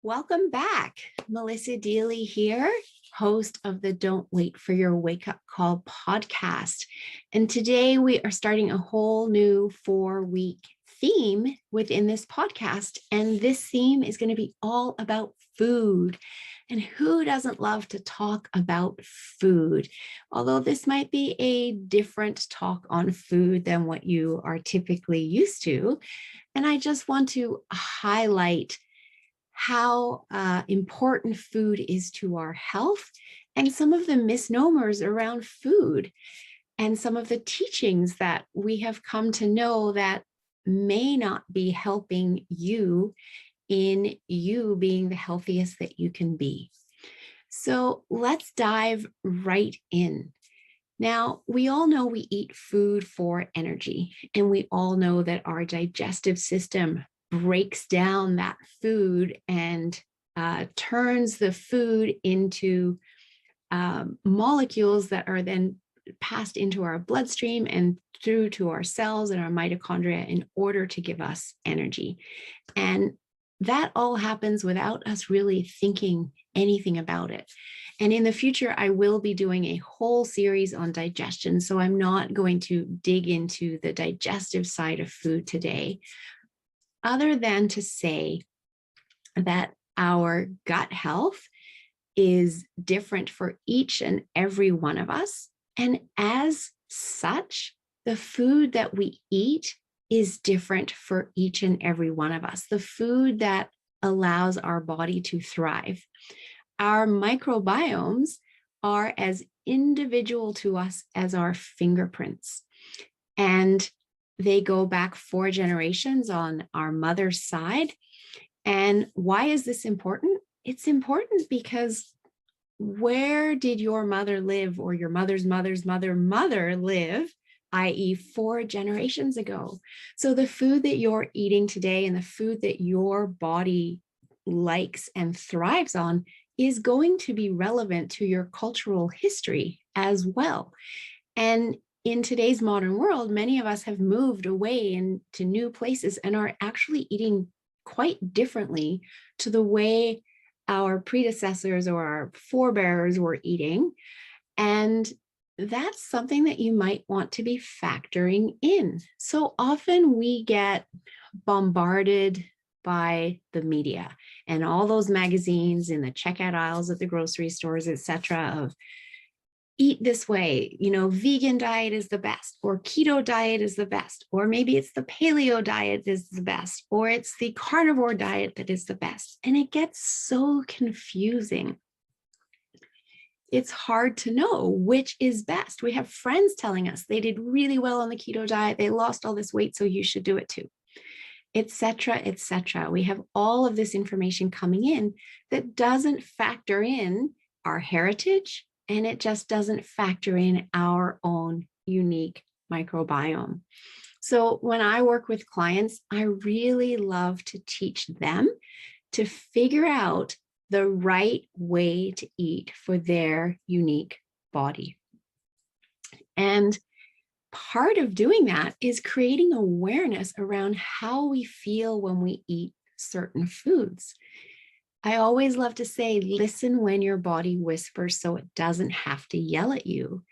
Welcome back. Melissa Deely here, host of the Don't Wait for Your Wake Up Call podcast. And today we are starting a whole new 4-week theme within this podcast. And this theme is going to be all about food. And who doesn't love to talk about food? Although this might be a different talk on food than what you are typically used to. And I just want to highlight how important food is to our health and some of the misnomers around food and some of the teachings that we have come to know that may not be helping you in you being the healthiest that you can be. So let's dive right in. Now, we all know we eat food for energy, and we all know that our digestive system breaks down that food and turns the food into molecules that are then passed into our bloodstream and through to our cells and our mitochondria in order to give us energy. And that all happens without us really thinking anything about it. And in the future, I will be doing a whole series on digestion. So I'm not going to dig into the digestive side of food today, other than to say that our gut health is different for each and every one of us. And as such, the food that we eat is different for each and every one of us. The food that allows our body to thrive. Our microbiomes are as individual to us as our fingerprints. And they go back 4 generations on our mother's side. And why is this important? It's important because where did your mother live, or your mother's mother's mother live, i.e. 4 generations ago? So the food that you're eating today and the food that your body likes and thrives on is going to be relevant to your cultural history as well. And in today's modern world, many of us have moved away into new places and are actually eating quite differently to the way our predecessors or our forebears were eating. And that's something that you might want to be factoring in. So often we get bombarded by the media and all those magazines in the checkout aisles at the grocery stores, etc., of eat this way, vegan diet is the best, or keto diet is the best, or maybe it's the paleo diet is the best, or it's the carnivore diet that is the best. And it gets so confusing. It's hard to know which is best. We have friends telling us they did really well on the keto diet, they lost all this weight, so you should do it too, etc., etc. We have all of this information coming in that doesn't factor in our heritage, and it just doesn't factor in our own unique microbiome. So when I work with clients, I really love to teach them to figure out the right way to eat for their unique body. And part of doing that is creating awareness around how we feel when we eat certain foods. I always love to say, listen when your body whispers so it doesn't have to yell at you.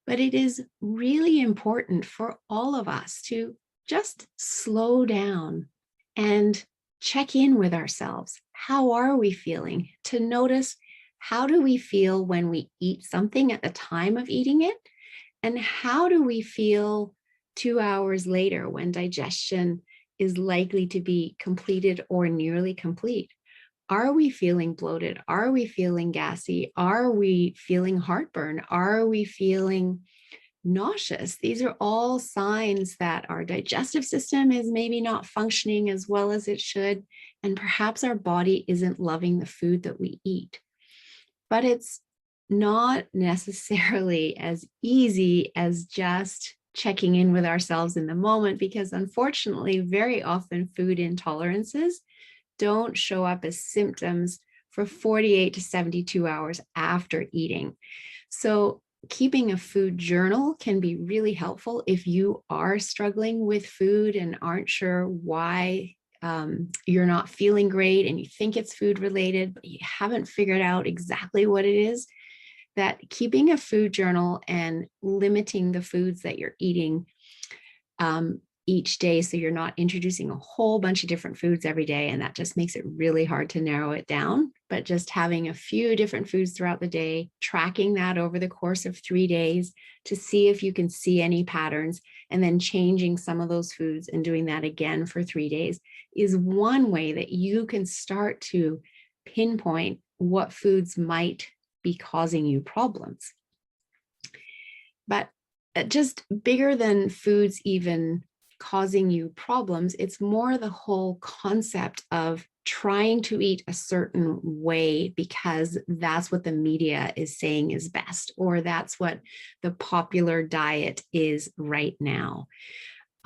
But it is really important for all of us to just slow down and check in with ourselves. How are we feeling? To notice, how do we feel when we eat something at the time of eating it? And how do we feel 2 hours later when digestion is likely to be completed or nearly complete? Are we feeling bloated? Are we feeling gassy? Are we feeling heartburn? Are we feeling nauseous? These are all signs that our digestive system is maybe not functioning as well as it should, and perhaps our body isn't loving the food that we eat. But it's not necessarily as easy as just checking in with ourselves in the moment, because unfortunately, very often food intolerances don't show up as symptoms for 48 to 72 hours after eating. So keeping a food journal can be really helpful if you are struggling with food and aren't sure why you're not feeling great and you think it's food related, but you haven't figured out exactly what it is, that keeping a food journal and limiting the foods that you're eating each day, so you're not introducing a whole bunch of different foods every day, and that just makes it really hard to narrow it down, but just having a few different foods throughout the day, tracking that over the course of 3 days to see if you can see any patterns, and then changing some of those foods and doing that again for 3 days is one way that you can start to pinpoint what foods might be causing you problems. But just bigger than foods even causing you problems, it's more the whole concept of trying to eat a certain way because that's what the media is saying is best, or that's what the popular diet is right now.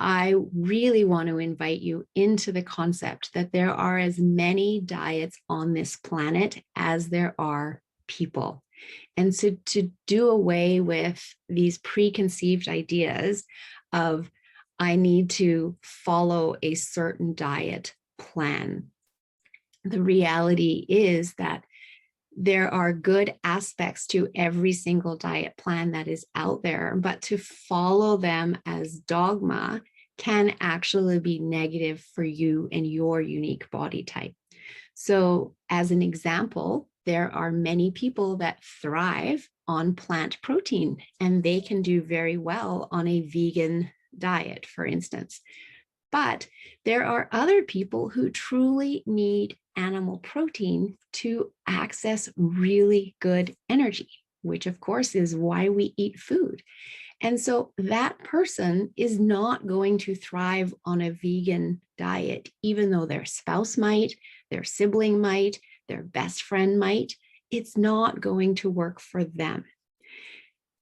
I really want to invite you into the concept that there are as many diets on this planet as there are people. And so to do away with these preconceived ideas of, I need to follow a certain diet plan. The reality is that there are good aspects to every single diet plan that is out there, but to follow them as dogma can actually be negative for you and your unique body type. So, as an example, there are many people that thrive on plant protein, and they can do very well on a vegan diet, for instance. But there are other people who truly need animal protein to access really good energy, which of course is why we eat food. And so that person is not going to thrive on a vegan diet, even though their spouse might, their sibling might, their best friend might. It's not going to work for them.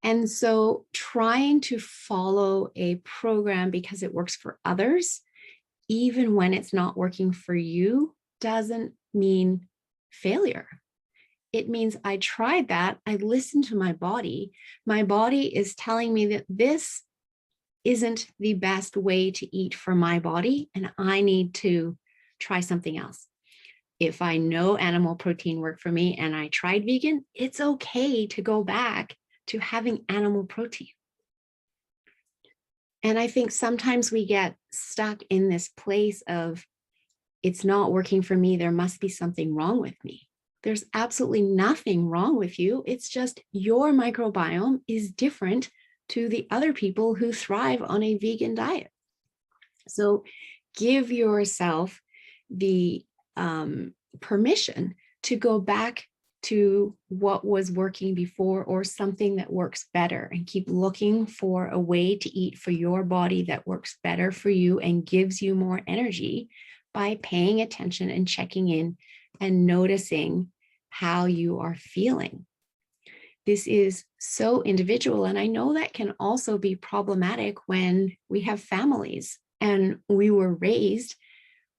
And so trying to follow a program because it works for others, even when it's not working for you, doesn't mean failure. It means I tried that. I listened to my body. My body is telling me that this isn't the best way to eat for my body, and I need to try something else. If I know animal protein worked for me and I tried vegan, it's okay to go back to having animal protein. And I think sometimes we get stuck in this place of, it's not working for me, there must be something wrong with me. There's absolutely nothing wrong with you. It's just your microbiome is different to the other people who thrive on a vegan diet. So give yourself the permission to go back to what was working before, or something that works better, and keep looking for a way to eat for your body that works better for you and gives you more energy by paying attention and checking in and noticing how you are feeling. This is so individual. And I know that can also be problematic when we have families and we were raised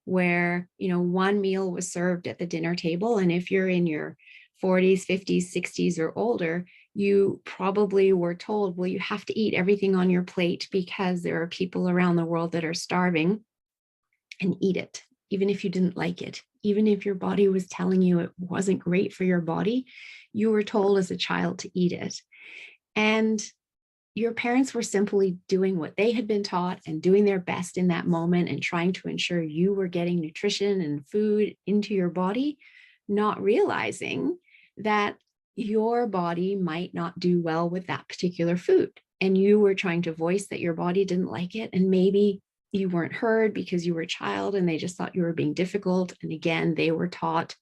where, one meal was served at the dinner table. And if you're in your 40s, 50s, 60s, or older, you probably were told, well, you have to eat everything on your plate because there are people around the world that are starving, and eat it, even if you didn't like it. Even if your body was telling you it wasn't great for your body, you were told as a child to eat it. And your parents were simply doing what they had been taught and doing their best in that moment and trying to ensure you were getting nutrition and food into your body, not realizing that your body might not do well with that particular food. And you were trying to voice that your body didn't like it. And maybe you weren't heard because you were a child and they just thought you were being difficult. And again, they were taught,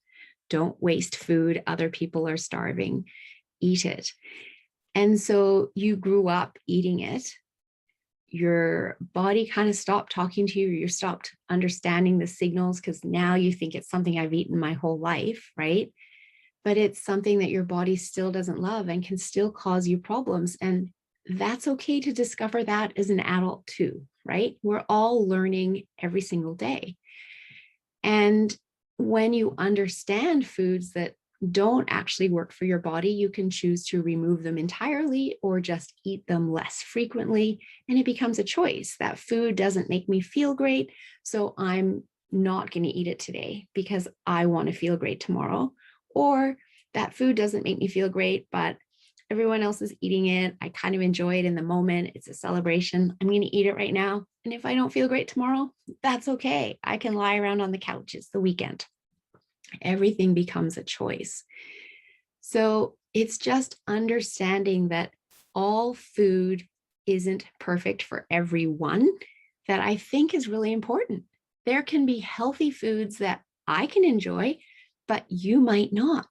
don't waste food. Other people are starving. Eat it. And so you grew up eating it. Your body kind of stopped talking to you. You stopped understanding the signals because now you think it's something I've eaten my whole life, right? But it's something that your body still doesn't love and can still cause you problems. And that's okay to discover that as an adult too, right? We're all learning every single day. And when you understand foods that don't actually work for your body, you can choose to remove them entirely or just eat them less frequently. And it becomes a choice. That food doesn't make me feel great, so I'm not going to eat it today because I want to feel great tomorrow. Or that food doesn't make me feel great, but everyone else is eating it. I kind of enjoy it in the moment. It's a celebration. I'm going to eat it right now. And if I don't feel great tomorrow, that's okay. I can lie around on the couch. It's the weekend. Everything becomes a choice. So it's just understanding that all food isn't perfect for everyone that I think is really important. There can be healthy foods that I can enjoy, but you might not,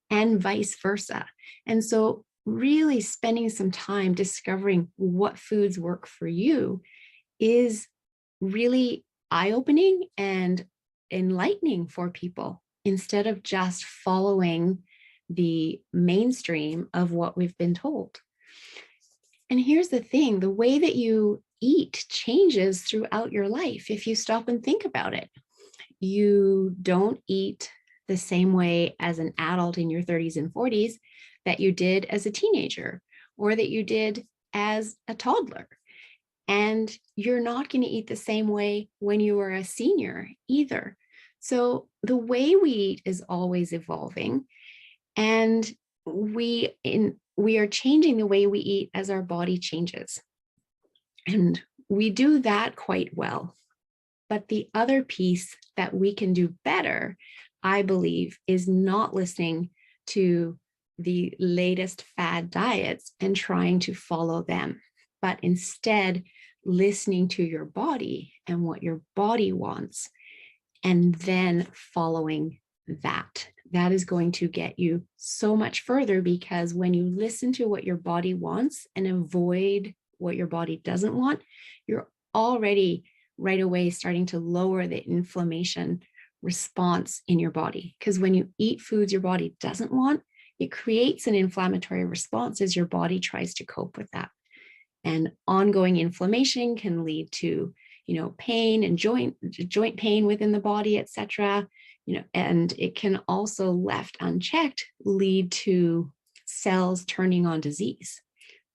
and vice versa. And so really spending some time discovering what foods work for you is really eye-opening and enlightening for people instead of just following the mainstream of what we've been told. And here's the thing, the way that you eat changes throughout your life if you stop and think about it. You don't eat the same way as an adult in your 30s and 40s that you did as a teenager or that you did as a toddler. And you're not going to eat the same way when you are a senior either. So the way we eat is always evolving. And we are changing the way we eat as our body changes. And we do that quite well. But the other piece that we can do better, I believe, is not listening to the latest fad diets and trying to follow them, but instead listening to your body and what your body wants, and then following that. That is going to get you so much further, because when you listen to what your body wants and avoid what your body doesn't want, you're already right away starting to lower the inflammation response in your body. Because when you eat foods your body doesn't want, it creates an inflammatory response as your body tries to cope with that. And ongoing inflammation can lead to, pain and joint pain within the body, etc. And it can also, left unchecked, lead to cells turning on disease.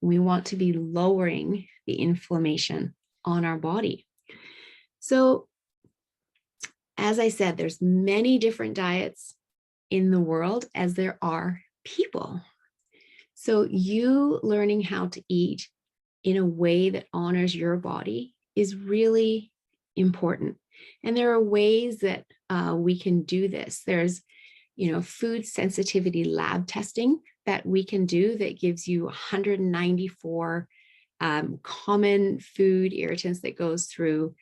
We want to be lowering the inflammation on our body. So, as I said, there's many different diets in the world as there are people. So you learning how to eat in a way that honors your body is really important. And there are ways that we can do this. There's, food sensitivity lab testing that we can do that gives you 194 common food irritants that goes through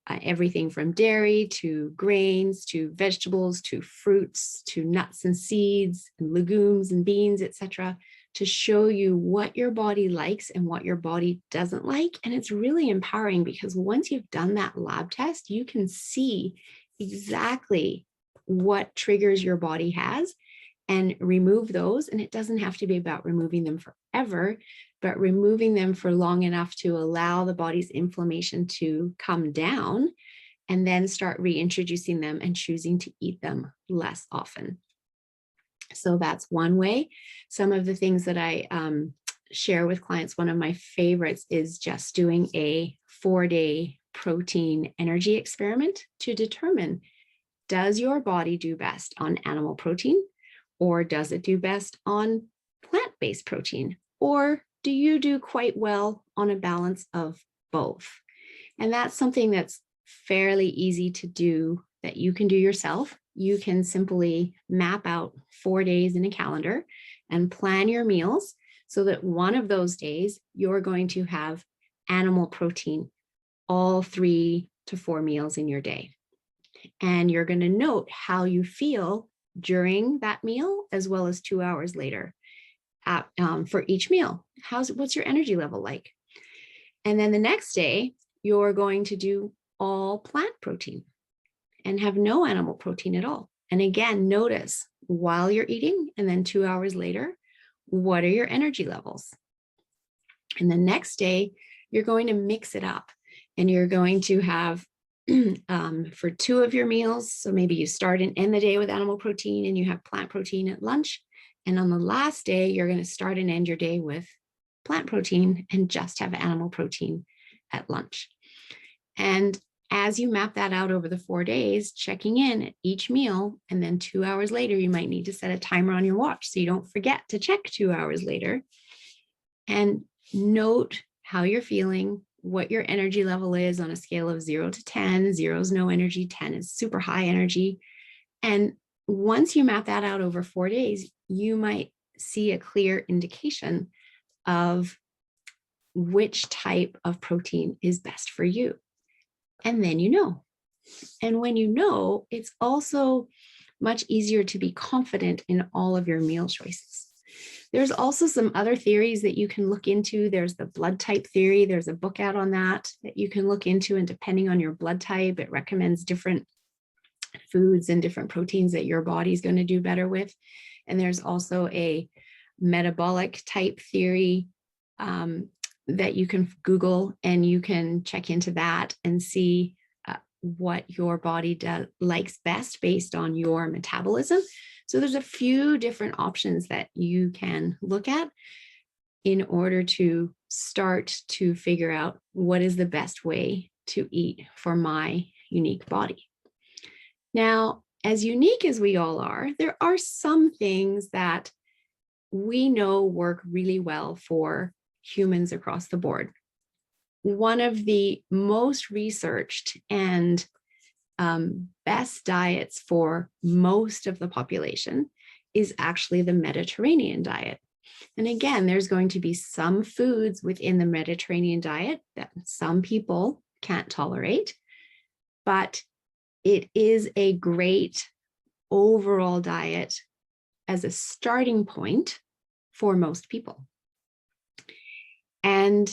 everything from dairy to grains to vegetables to fruits to nuts and seeds and legumes and beans, etc., to show you what your body likes and what your body doesn't like. And it's really empowering, because once you've done that lab test, you can see exactly what triggers your body has and remove those. And it doesn't have to be about removing them forever, but removing them for long enough to allow the body's inflammation to come down, and then start reintroducing them and choosing to eat them less often. So that's one way. Some of the things that I share with clients, one of my favorites is just doing a 4-day protein energy experiment to determine, does your body do best on animal protein, or does it do best on plant-based protein, or do you do quite well on a balance of both? And that's something that's fairly easy to do, that you can do yourself. You can simply map out 4 days in a calendar and plan your meals so that one of those days you're going to have animal protein all 3 to 4 meals in your day. And you're going to note how you feel during that meal, as well as 2 hours later for each meal. What's your energy level like? And then the next day, you're going to do all plant protein and have no animal protein at all. And again, notice while you're eating, and then 2 hours later, what are your energy levels? And the next day, you're going to mix it up, and you're going to have for 2 of your meals. So maybe you start and end the day with animal protein and you have plant protein at lunch. And on the last day, you're going to start and end your day with plant protein and just have animal protein at lunch. And As you map that out over the 4 days, checking in at each meal, and then 2 hours later, you might need to set a timer on your watch so you don't forget to check 2 hours later. And note how you're feeling, what your energy level is on a scale of 0 to 10. 0 is no energy, 10 is super high energy. And once you map that out over 4 days, you might see a clear indication of which type of protein is best for you. And then you know. And when you know, it's also much easier to be confident in all of your meal choices. There's also some other theories that you can look into. There's the blood type theory. There's a book out on that you can look into. And depending on your blood type, it recommends different foods and different proteins that your body's going to do better with. And there's also a metabolic type theory that you can Google, and you can check into that and see what your body likes best based on your metabolism. So there's a few different options that you can look at in order to start to figure out what is the best way to eat for my unique body. Now, as unique as we all are, there are some things that we know work really well for humans across the board. One of the most researched and best diets for most of the population is actually the Mediterranean diet. And again, there's going to be some foods within the Mediterranean diet that some people can't tolerate, but it is a great overall diet as a starting point for most people. And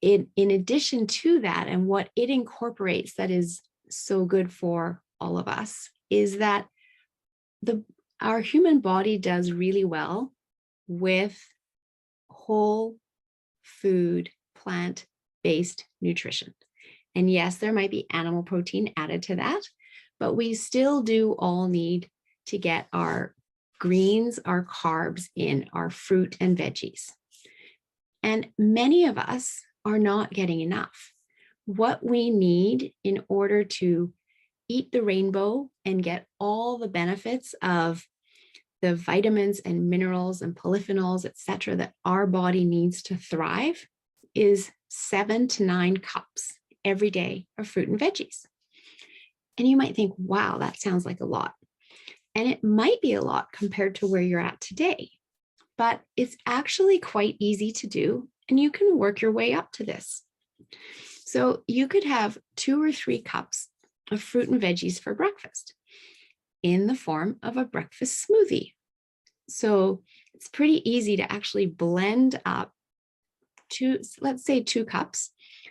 in addition to that, and what it incorporates that is so good for all of us, is that our human body does really well with whole food, plant-based nutrition. And yes, there might be animal protein added to that, but we still do all need to get our greens, our carbs in, our fruit and veggies. And many of us are not getting enough. What we need in order to eat the rainbow and get all the benefits of the vitamins and minerals and polyphenols, et cetera, that our body needs to thrive is 7 to 9 cups every day of fruit and veggies. And you might think, wow, that sounds like a lot. And it might be a lot compared to where you're at today, but it's actually quite easy to do. And you can work your way up to this. So you could have 2 or 3 cups of fruit and veggies for breakfast in the form of a breakfast smoothie. So it's pretty easy to actually blend up let's say 2 cups,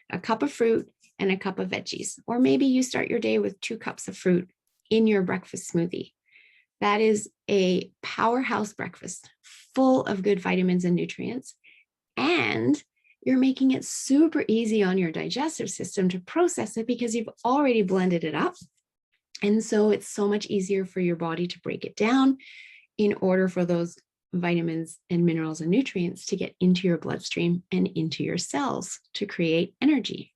a cup of fruit and a cup of veggies. Or maybe you start your day with 2 cups of fruit in your breakfast smoothie. That is a powerhouse breakfast full of good vitamins and nutrients. And you're making it super easy on your digestive system to process it because you've already blended it up. And so it's so much easier for your body to break it down in order for those vitamins and minerals and nutrients to get into your bloodstream and into your cells to create energy.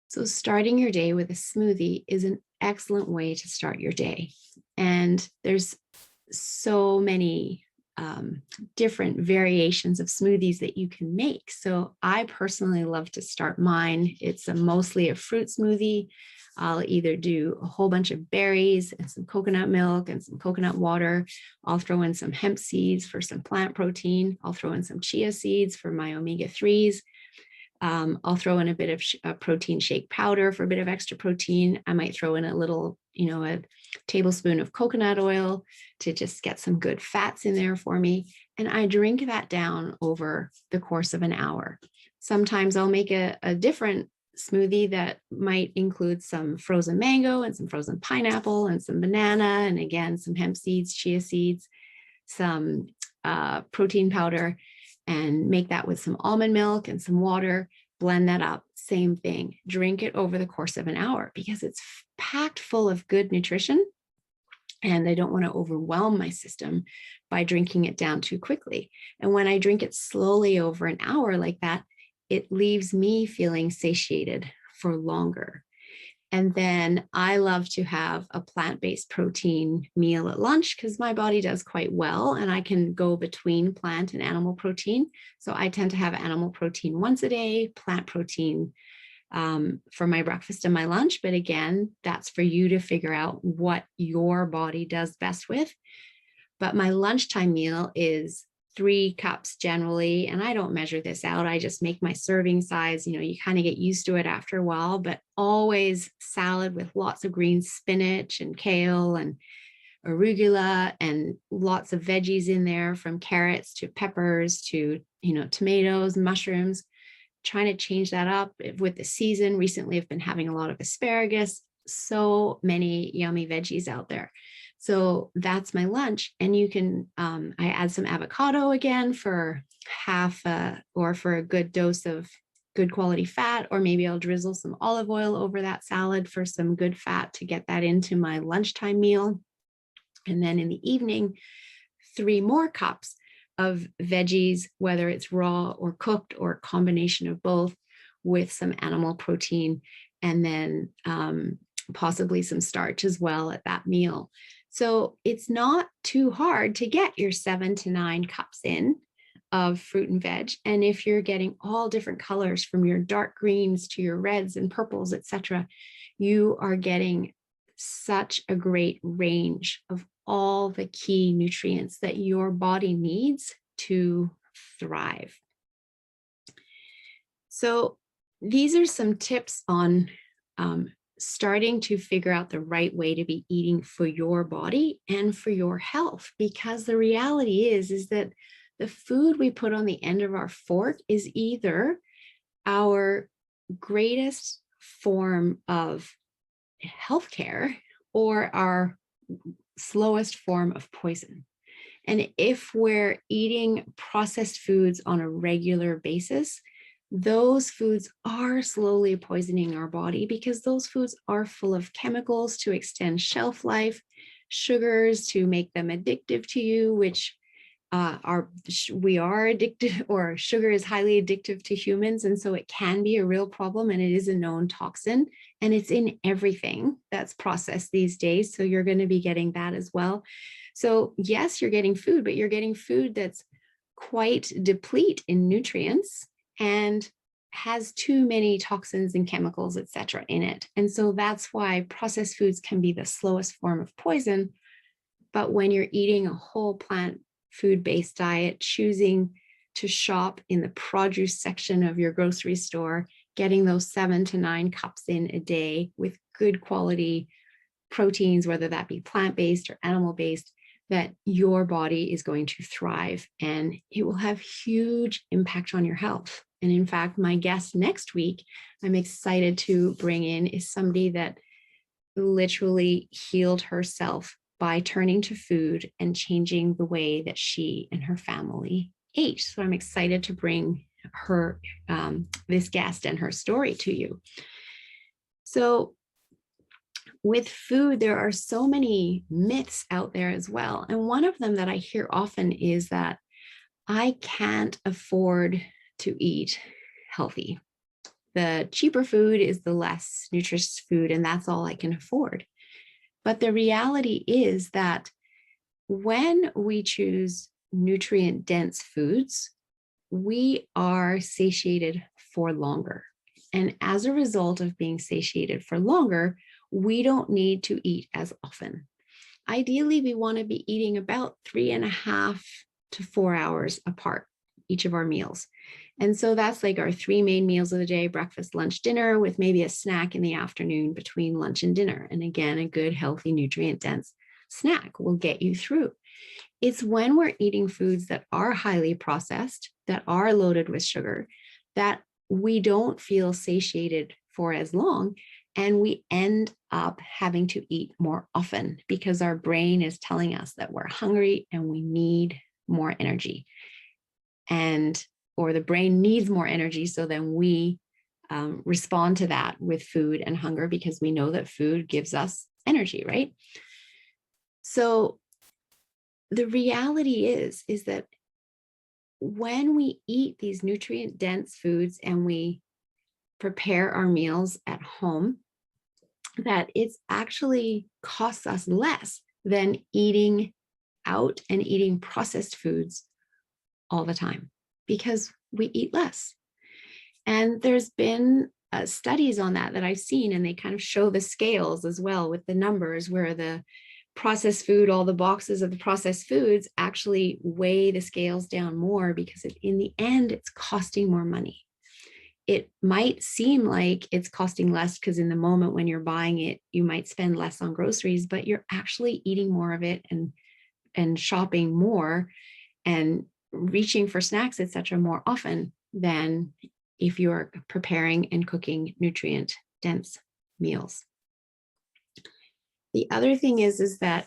So starting your day with a smoothie is an excellent way to start your day. And there's so many different variations of smoothies that you can make. So I personally love to start mine. It's mostly a fruit smoothie. I'll either do a whole bunch of berries and some coconut milk and some coconut water. I'll throw in some hemp seeds for some plant protein. I'll throw in some chia seeds for my omega-3s. I'll throw in a bit of protein shake powder for a bit of extra protein. I might throw in a little, a tablespoon of coconut oil to just get some good fats in there for me. And I drink that down over the course of an hour. Sometimes I'll make a different smoothie that might include some frozen mango and some frozen pineapple and some banana. And again, some hemp seeds, chia seeds, some protein powder, and make that with some almond milk and some water, blend that up, same thing. Drink it over the course of an hour because it's packed full of good nutrition. And I don't want to overwhelm my system by drinking it down too quickly. And when I drink it slowly over an hour like that, it leaves me feeling satiated for longer. And then I love to have a plant-based protein meal at lunch because my body does quite well and I can go between plant and animal protein. So I tend to have animal protein once a day, plant protein for my breakfast and my lunch. But again, that's for you to figure out what your body does best with. But my lunchtime meal is 3 cups generally. And I don't measure this out. I just make my serving size. You kind of get used to it after a while, but always salad with lots of green spinach and kale and arugula and lots of veggies in there, from carrots to peppers to, tomatoes, mushrooms. Trying to change that up with the season. Recently, I've been having a lot of asparagus. So many yummy veggies out there. So that's my lunch. And you can, I add some avocado again for or for a good dose of good quality fat, or maybe I'll drizzle some olive oil over that salad for some good fat to get that into my lunchtime meal. And then in the evening, 3 more cups of veggies, whether it's raw or cooked or a combination of both, with some animal protein, and then possibly some starch as well at that meal. So it's not too hard to get your 7 to 9 cups in of fruit and veg. And if you're getting all different colors, from your dark greens to your reds and purples, etc., you are getting such a great range of all the key nutrients that your body needs to thrive. So these are some tips on starting to figure out the right way to be eating for your body and for your health. Because the reality is that the food we put on the end of our fork is either our greatest form of healthcare or our slowest form of poison. And if we're eating processed foods on a regular basis, those foods are slowly poisoning our body, because those foods are full of chemicals to extend shelf life, sugars to make them addictive to you, which we are addicted, or sugar is highly addictive to humans. And so it can be a real problem, and it is a known toxin, and it's in everything that's processed these days. So you're going to be getting that as well. So yes, you're getting food, but you're getting food that's quite deplete in nutrients and has too many toxins and chemicals, etc., in it. And so that's why processed foods can be the slowest form of poison. But when you're eating a whole plant food-based diet, choosing to shop in the produce section of your grocery store, getting those 7 to 9 cups in a day with good quality proteins, whether that be plant-based or animal-based, that your body is going to thrive, and it will have huge impact on your health. And in fact, my guest next week, I'm excited to bring in, is somebody that literally healed herself by turning to food and changing the way that she and her family ate. So I'm excited to bring her, this guest and her story to you. So with food, there are so many myths out there as well. And one of them that I hear often is that I can't afford to eat healthy. The cheaper food is the less nutritious food, and that's all I can afford. But the reality is that when we choose nutrient-dense foods, we are satiated for longer. And as a result of being satiated for longer, we don't need to eat as often. Ideally, we want to be eating about 3.5 to 4 hours apart, each of our meals. And so that's like our 3 main meals of the day: breakfast, lunch, dinner, with maybe a snack in the afternoon between lunch and dinner. And again, a good, healthy, nutrient-dense snack will get you through. It's when we're eating foods that are highly processed, that are loaded with sugar, that we don't feel satiated for as long, and we end up having to eat more often because our brain is telling us that we're hungry and we need more energy. Or the brain needs more energy, so then we respond to that with food and hunger, because we know that food gives us energy, right? So the reality is that when we eat these nutrient-dense foods and we prepare our meals at home, that it's actually costs us less than eating out and eating processed foods all the time because we eat less. And there's been studies on that I've seen, and they kind of show the scales as well with the numbers where the processed food, all the boxes of the processed foods actually weigh the scales down more because in the end, it's costing more money. It might seem like it's costing less because in the moment when you're buying it, you might spend less on groceries, but you're actually eating more of it and shopping more and reaching for snacks, etc., more often than if you're preparing and cooking nutrient dense meals. The other thing is that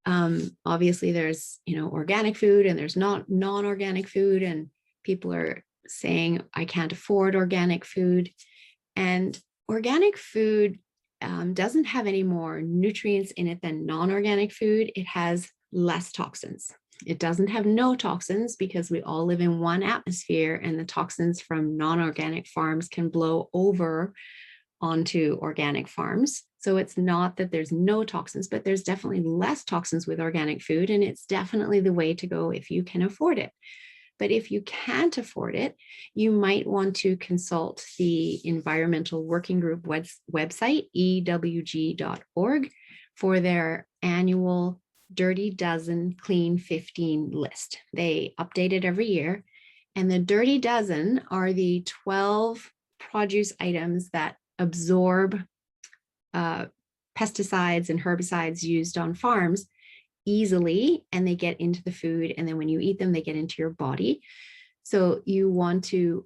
obviously there's, organic food and there's not non-organic food, and people are saying, I can't afford organic food. And organic food doesn't have any more nutrients in it than non-organic food. It has less toxins. It doesn't have no toxins because we all live in one atmosphere, and the toxins from non-organic farms can blow over onto organic farms. So it's not that there's no toxins, but there's definitely less toxins with organic food, and it's definitely the way to go if you can afford it. But if you can't afford it, you might want to consult the Environmental Working Group website, ewg.org, for their annual Dirty Dozen Clean 15 list. They update it every year. And the Dirty Dozen are the 12 produce items that absorb pesticides and herbicides used on farms easily, and they get into the food, and then when you eat them, they get into your body. So you want to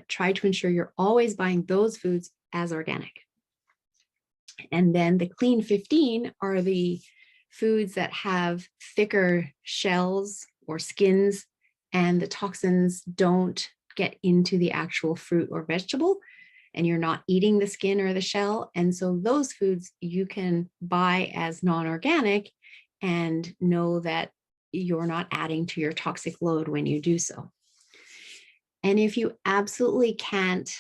try to ensure you're always buying those foods as organic. And then the Clean 15 are the foods that have thicker shells or skins, and the toxins don't get into the actual fruit or vegetable, and you're not eating the skin or the shell. And so those foods you can buy as non-organic and know that you're not adding to your toxic load when you do so. And if you absolutely can't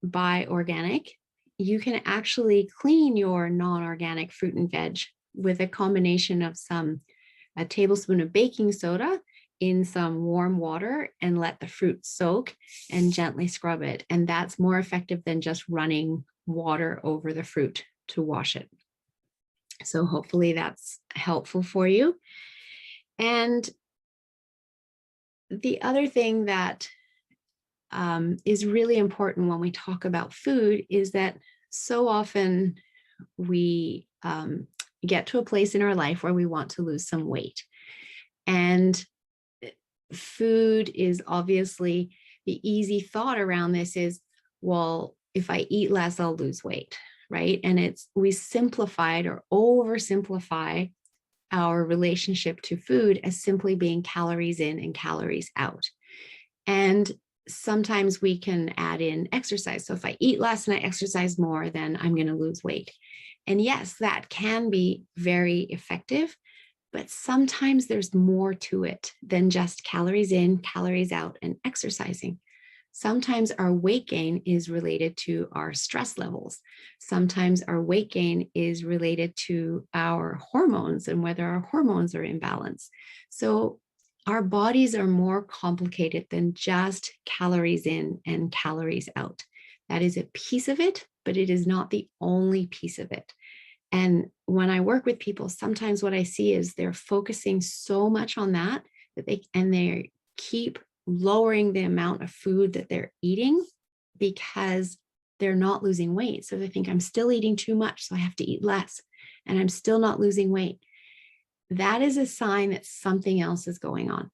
buy organic, you can actually clean your non-organic fruit and veg with a combination of a tablespoon of baking soda in some warm water and let the fruit soak and gently scrub it. And that's more effective than just running water over the fruit to wash it. So hopefully that's helpful for you. And the other thing that is really important when we talk about food is that so often we get to a place in our life where we want to lose some weight. And food is obviously the easy thought around this is, well, if I eat less, I'll lose weight, right? And we simplified or oversimplify our relationship to food as simply being calories in and calories out. And sometimes we can add in exercise. So if I eat less and I exercise more, then I'm going to lose weight. And yes, that can be very effective, but sometimes there's more to it than just calories in, calories out, and exercising. Sometimes our weight gain is related to our stress levels. Sometimes our weight gain is related to our hormones and whether our hormones are in balance. So our bodies are more complicated than just calories in and calories out. That is a piece of it, but it is not the only piece of it. And when I work with people, sometimes what I see is they're focusing so much on that they keep lowering the amount of food that they're eating because they're not losing weight. So they think I'm still eating too much, so I have to eat less, and I'm still not losing weight. That is a sign that something else is going on.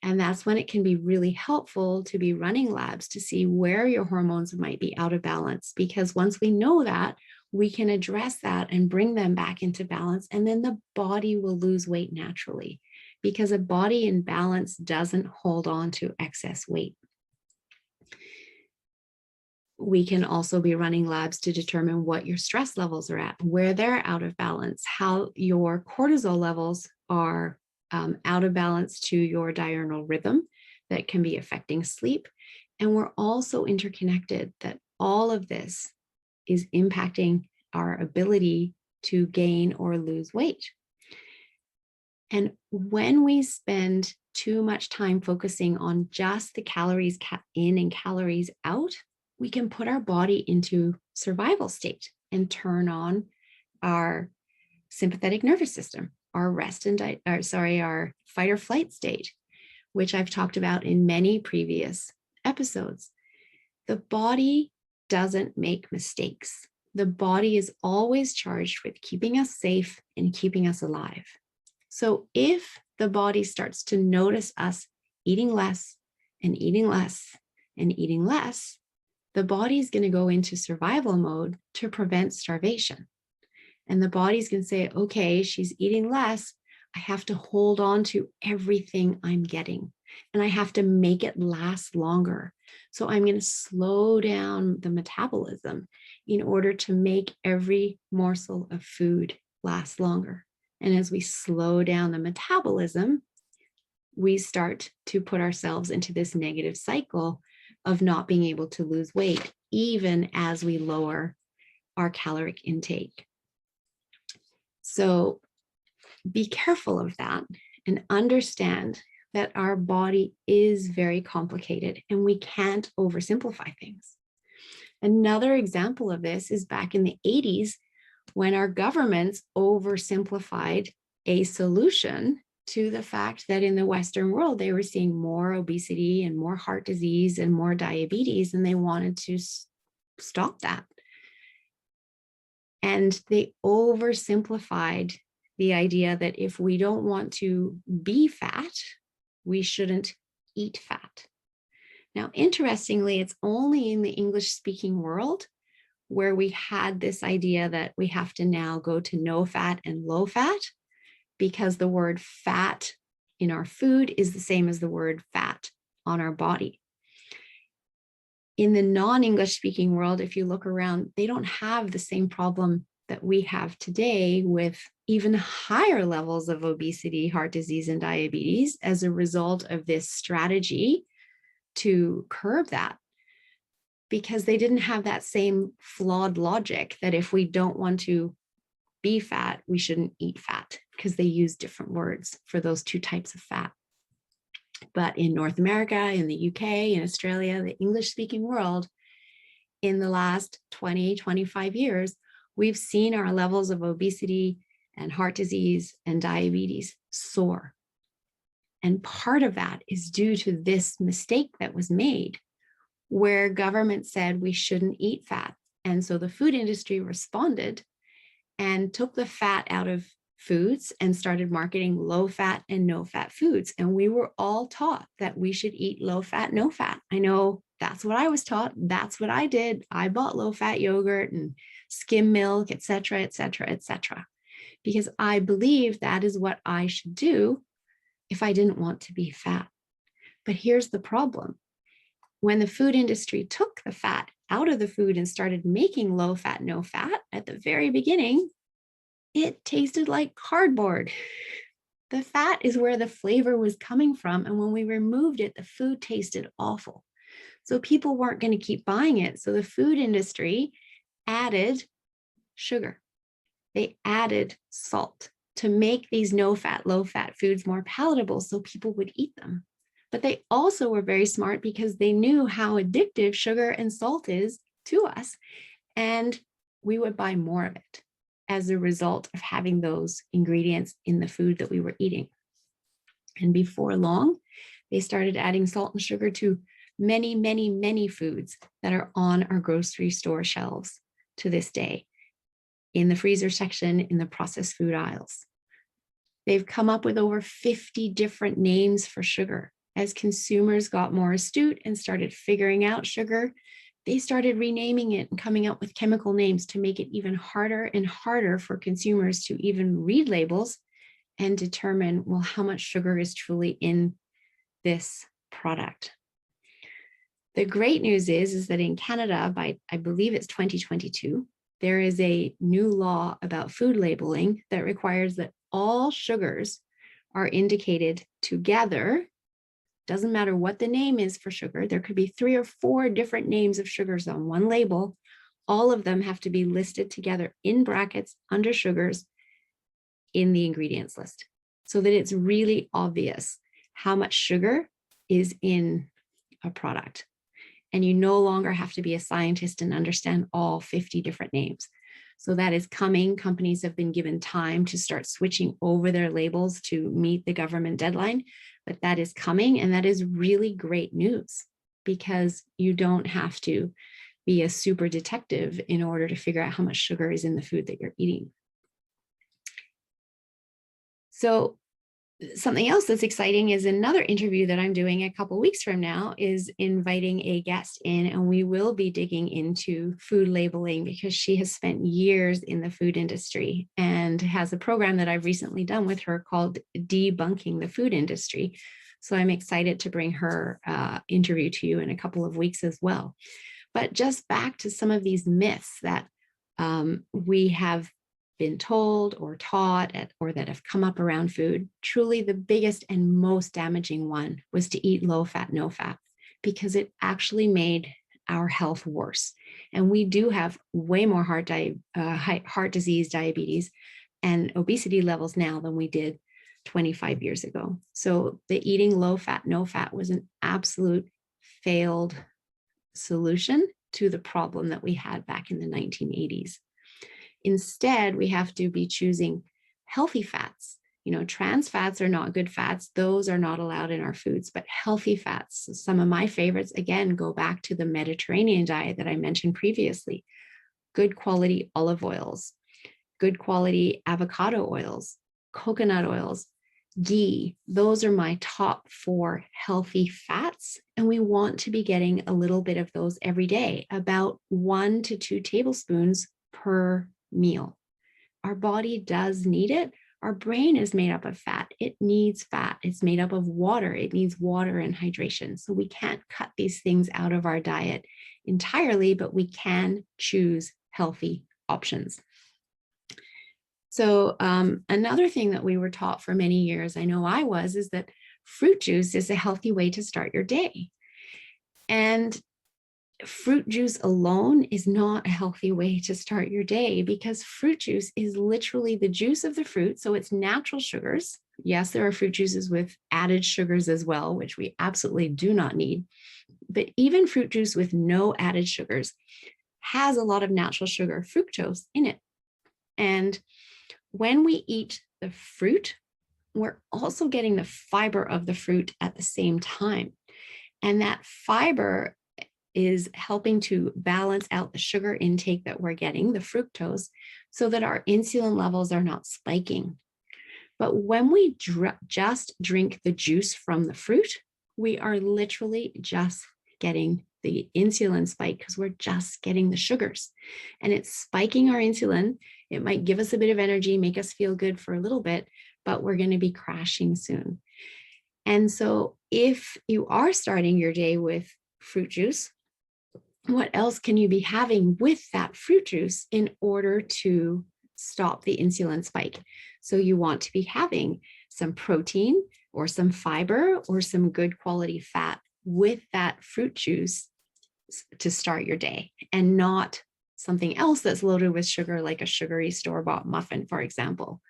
And that's when it can be really helpful to be running labs to see where your hormones might be out of balance. Because once we know that, we can address that and bring them back into balance. And then the body will lose weight naturally, because a body in balance doesn't hold on to excess weight. We can also be running labs to determine what your stress levels are at, where they're out of balance, how your cortisol levels are out of balance to your diurnal rhythm that can be affecting sleep. And we're also interconnected, that all of this is impacting our ability to gain or lose weight. And when we spend too much time focusing on just the calories in and calories out, we can put our body into survival state and turn on our sympathetic nervous system, our our fight or flight state, which I've talked about in many previous episodes. The body doesn't make mistakes. The body is always charged with keeping us safe and keeping us alive. So if the body starts to notice us eating less and eating less and eating less, the body is going to go into survival mode to prevent starvation. And the body's going to say, okay, she's eating less. I have to hold on to everything I'm getting, and I have to make it last longer. So I'm going to slow down the metabolism in order to make every morsel of food last longer. And as we slow down the metabolism, we start to put ourselves into this negative cycle of not being able to lose weight, even as we lower our caloric intake. So be careful of that and understand that our body is very complicated and we can't oversimplify things. Another example of this is back in the 80s when our governments oversimplified a solution to the fact that in the Western world, they were seeing more obesity and more heart disease and more diabetes, and they wanted to stop that. And they oversimplified the idea that if we don't want to be fat, we shouldn't eat fat. Now, interestingly, it's only in the English-speaking world where we had this idea that we have to now go to no fat and low fat, because the word fat in our food is the same as the word fat on our body. In the non-English speaking world, if you look around, they don't have the same problem that we have today with even higher levels of obesity, heart disease, and diabetes as a result of this strategy to curb that, because they didn't have that same flawed logic that if we don't want to be fat, we shouldn't eat fat, because they use different words for those two types of fat. But in North America, in the UK, in Australia, the English-speaking world, in the last 20, 25 years, we've seen our levels of obesity and heart disease and diabetes soar. And part of that is due to this mistake that was made, where government said we shouldn't eat fat. And so the food industry responded and took the fat out of foods and started marketing low fat and no fat foods. And we were all taught that we should eat low fat, no fat. I know that's what I was taught. That's what I did. I bought low fat yogurt and skim milk, et cetera, et cetera, et cetera, because I believe that is what I should do if I didn't want to be fat. But here's the problem. When the food industry took the fat out of the food and started making low fat, no fat, at the very beginning, it tasted like cardboard. The fat is where the flavor was coming from. And when we removed it, the food tasted awful. So people weren't going to keep buying it. So the food industry added sugar. They added salt to make these no fat, low fat foods more palatable so people would eat them. But they also were very smart because they knew how addictive sugar and salt is to us. And we would buy more of it as a result of having those ingredients in the food that we were eating. And before long, they started adding salt and sugar to many, many, many foods that are on our grocery store shelves to this day, in the freezer section, in the processed food aisles. They've come up with over 50 different names for sugar. As consumers got more astute and started figuring out sugar, they started renaming it and coming up with chemical names to make it even harder and harder for consumers to even read labels and determine, well, how much sugar is truly in this product. The great news is that in Canada, by I believe it's 2022, there is a new law about food labeling that requires that all sugars are indicated together Doesn't matter what the name is for sugar. There could be 3 or 4 different names of sugars on one label. All of them have to be listed together in brackets under sugars in the ingredients list so that it's really obvious how much sugar is in a product. And you no longer have to be a scientist and understand all 50 different names. So that is coming. Companies have been given time to start switching over their labels to meet the government deadline, but that is coming. And that is really great news because you don't have to be a super detective in order to figure out how much sugar is in the food that you're eating. So something else that's exciting is another interview that I'm doing a couple of weeks from now is inviting a guest in, and we will be digging into food labeling because she has spent years in the food industry and has a program that I've recently done with her called Debunking the Food Industry. So I'm excited to bring her interview to you in a couple of weeks as well. But just back to some of these myths that we have been told or taught or that have come up around food. Truly the biggest and most damaging one was to eat low fat, no fat, because it actually made our health worse. And we do have way more heart disease, diabetes, and obesity levels now than we did 25 years ago. So the eating low fat, no fat was an absolute failed solution to the problem that we had back in the 1980s. Instead, we have to be choosing healthy fats. Trans fats are not good fats. Those are not allowed in our foods, but healthy fats. Some of my favorites, again, go back to the Mediterranean diet that I mentioned previously. Good quality olive oils, good quality avocado oils, coconut oils, ghee. Those are my top 4 healthy fats. And we want to be getting a little bit of those every day, about 1 to 2 tablespoons per meal. Our body does need it. Our brain is made up of fat. It needs fat. It's made up of water. It needs water and hydration. So we can't cut these things out of our diet entirely, but we can choose healthy options. So another thing that we were taught for many years, I know I was, is that fruit juice is a healthy way to start your day. And fruit juice alone is not a healthy way to start your day because fruit juice is literally the juice of the fruit. So it's natural sugars. Yes, there are fruit juices with added sugars as well, which we absolutely do not need. But even fruit juice with no added sugars has a lot of natural sugar, fructose, in it. And when we eat the fruit, we're also getting the fiber of the fruit at the same time. And that fiber is helping to balance out the sugar intake that we're getting, the fructose, so that our insulin levels are not spiking. But when we just drink the juice from the fruit, we are literally just getting the insulin spike because we're just getting the sugars. And it's spiking our insulin. It might give us a bit of energy, make us feel good for a little bit, but we're going to be crashing soon. And so if you are starting your day with fruit juice, what else can you be having with that fruit juice in order to stop the insulin spike? So you want to be having some protein or some fiber or some good quality fat with that fruit juice to start your day, and not something else that's loaded with sugar, like a sugary store-bought muffin, for example.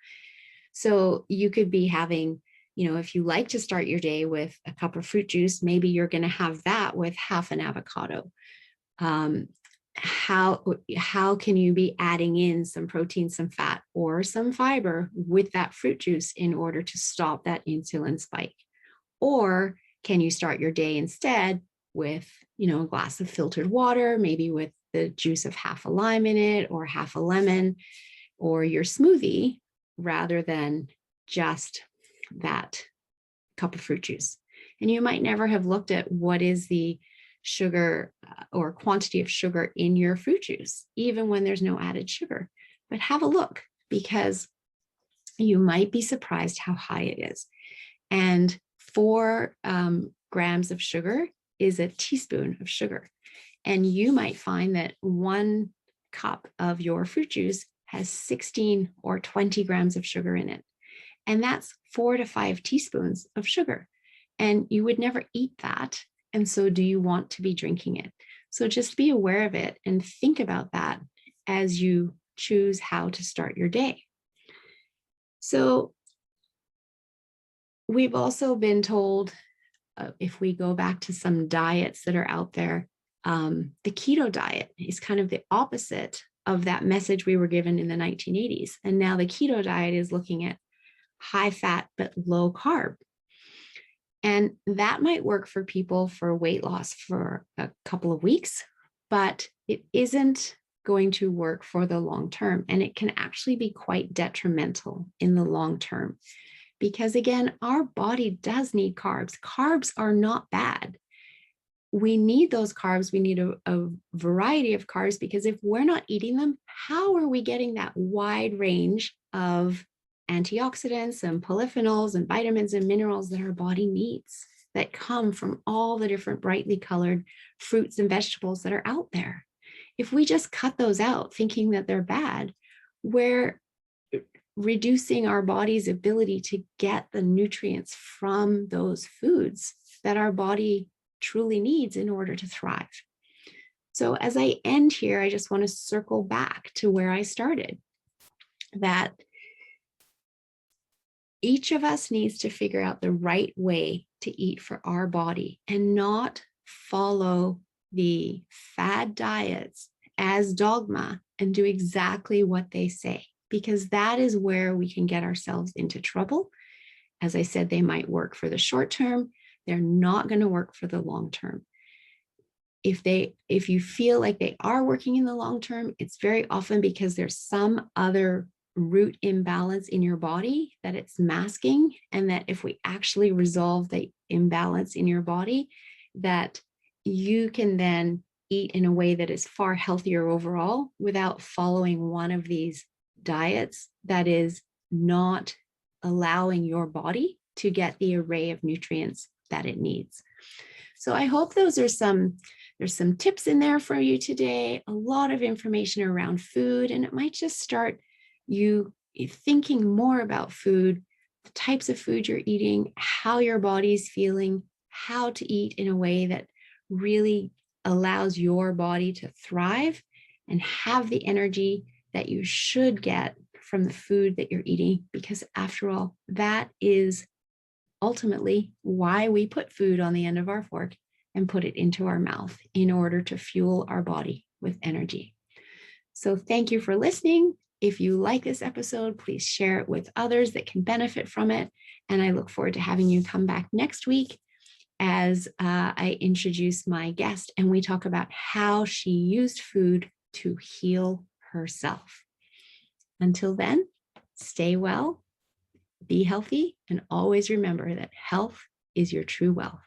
So you could be having, if you like to start your day with a cup of fruit juice, maybe you're going to have that with half an avocado. How can you be adding in some protein, some fat, or some fiber with that fruit juice in order to stop that insulin spike? Or can you start your day instead with, a glass of filtered water, maybe with the juice of half a lime in it or half a lemon, or your smoothie, rather than just that cup of fruit juice? And you might never have looked at what is the sugar or quantity of sugar in your fruit juice, even when there's no added sugar. But have a look, because you might be surprised how high it is. And 4 grams of sugar is a teaspoon of sugar. And you might find that 1 cup of your fruit juice has 16 or 20 grams of sugar in it. And that's 4 to 5 teaspoons of sugar. And you would never eat that. And so do you want to be drinking it? So just be aware of it and think about that as you choose how to start your day. So we've also been told, if we go back to some diets that are out there, the keto diet is kind of the opposite of that message we were given in the 1980s. And now the keto diet is looking at high fat but low carb. And that might work for people for weight loss for a couple of weeks, but it isn't going to work for the long term. And it can actually be quite detrimental in the long term. Because again, our body does need carbs. Carbs are not bad. We need those carbs. We need a variety of carbs, because if we're not eating them, how are we getting that wide range of antioxidants and polyphenols and vitamins and minerals that our body needs, that come from all the different brightly colored fruits and vegetables that are out there? If we just cut those out thinking that they're bad, we're reducing our body's ability to get the nutrients from those foods that our body truly needs in order to thrive. So as I end here, I just want to circle back to where I started, that each of us needs to figure out the right way to eat for our body and not follow the fad diets as dogma and do exactly what they say, because that is where we can get ourselves into trouble. As I said, they might work for the short term. They're not going to work for the long term. If you feel like they are working in the long term, it's very often because there's some other root imbalance in your body that it's masking, and that if we actually resolve the imbalance in your body, that you can then eat in a way that is far healthier overall without following one of these diets that is not allowing your body to get the array of nutrients that it needs. So I hope there's some tips in there for you today, a lot of information around food, and it might just start you thinking more about food, the types of food you're eating, how your body's feeling, how to eat in a way that really allows your body to thrive and have the energy that you should get from the food that you're eating, because after all, that is ultimately why we put food on the end of our fork and put it into our mouth, in order to fuel our body with energy. So thank you for listening. If you like this episode, please share it with others that can benefit from it. And I look forward to having you come back next week as I introduce my guest and we talk about how she used food to heal herself. Until then, stay well, be healthy, and always remember that health is your true wealth.